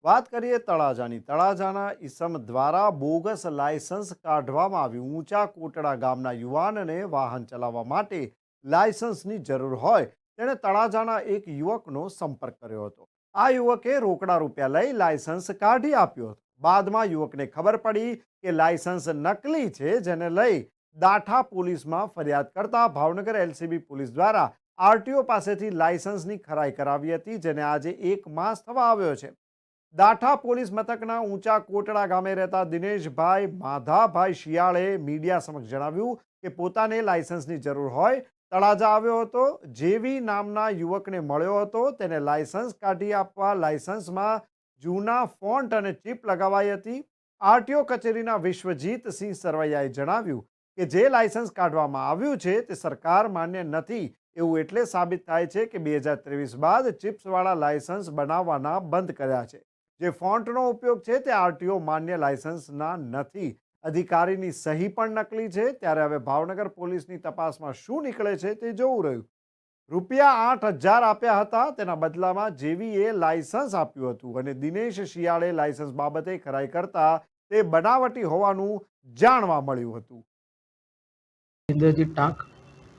વાત કરીએ તળાજાની. તળાજાના ઈસમ દ્વારા બોગસ લાયસન્સ કાઢવામાં આવ્યું. ઊંચા કોટડા ગામના યુવાનને વાહન ચલાવવા માટે લાયસન્સની જરૂર હોય તેણે તળાજાના એક યુવકનો સંપર્ક કર્યો હતો. આ યુવકે રોકડા રૂપિયા લઈ લાયસન્સ કાઢી આપ્યો હતો. બાદમાં યુવકને ખબર પડી કે લાયસન્સ નકલી છે, જેને લઈ દાઠા પોલીસમાં ફરિયાદ કરતા ભાવનગર એલસીબી પોલીસ દ્વારા આરટીઓ પાસેથી લાયસન્સની ખરાઈ કરાવી હતી, જેને આજે 1 માસ થવા આવ્યો છે. દાઠા પોલીસ મથકના ઊંચા કોટડા ગામે રહેતા દિનેશભાઈ માધાભાઈ શિયાળે મીડિયા સમક્ષ જણાવ્યું કે પોતાને લાયસન્સની જરૂર હોય તળાજા આવ્યો હતો. જેવી નામના યુવકને મળ્યો હતો. તેને લાયસન્સ કાઢી આપવા લાયસન્સમાં જૂના ફોન્ટ અને ચિપ લગાવાઈ હતી. આરટીઓ કચેરીના વિશ્વજીતસિંહ સરવૈયાએ જણાવ્યું કે જે લાયસન્સ કાઢવામાં આવ્યું છે તે સરકાર માન્ય નથી, એવું એટલે સાબિત થાય છે કે 2023 બાદ ચિપ્સવાળા લાયસન્સ બનાવવાના બંધ કર્યા છે. જે ફોન્ટનો ઉપયોગ છે તે આરટીઓ માન્ય લાયસન્સના નથી. અધિકારીની સહી પણ નકલી છે. ત્યારે હવે ભાવનગર પોલીસની તપાસમાં શું નીકળે છે તે જોવું રહ્યું. રૂપિયા 8,000 આપ્યા હતા. તેના બદલામાં જેવીએ લાયસન્સ આપ્યું હતું અને દિનેશ શિયાળે લાયસન્સ બાબતે ખરાઈ કરતા તે બનાવટી હોવાનું જાણવા મળ્યું હતું. ઇન્દ્રજીત ટાંક,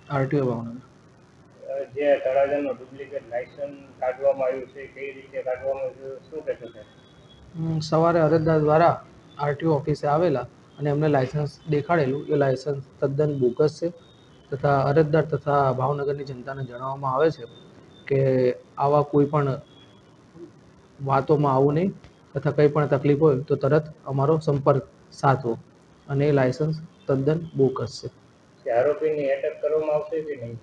આરટીઓ ભાવનગર. જે તળાજાનું ડુપ્લિકેટ લાયસન્સ કાઢવામાં આવ્યું છે, કઈ રીતે કાઢવામાં આવ્યું, શું કહેશો સાહેબ? સવારે અરજદાર દ્વારા આરટીઓ ઓફિસે આવેલા અને એમને લાયસન્સ દેખાડેલું. એ લાયસન્સ તદ્દન બોગસ છે તથા અરજદાર તથા ભાવનગરની જનતાને જણાવવામાં આવે છે કે આવા કોઈ પણ વાતોમાં આવું નહીં તથા કંઈ પણ તકલીફ હોય તો તરત અમારો સંપર્ક સાધવો. અને એ લાયસન્સ તદ્દન બોગસ છે. આરોપીની અટક કરવામાં આવશે કે નહીં?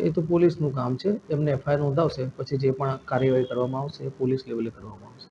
એ તો પોલીસનું કામ છે. એમને એફઆઈઆર નોંધાવશે, પછી જે પણ કાર્યવાહી કરવામાં આવશે એ પોલીસ લેવલે કરવામાં આવશે.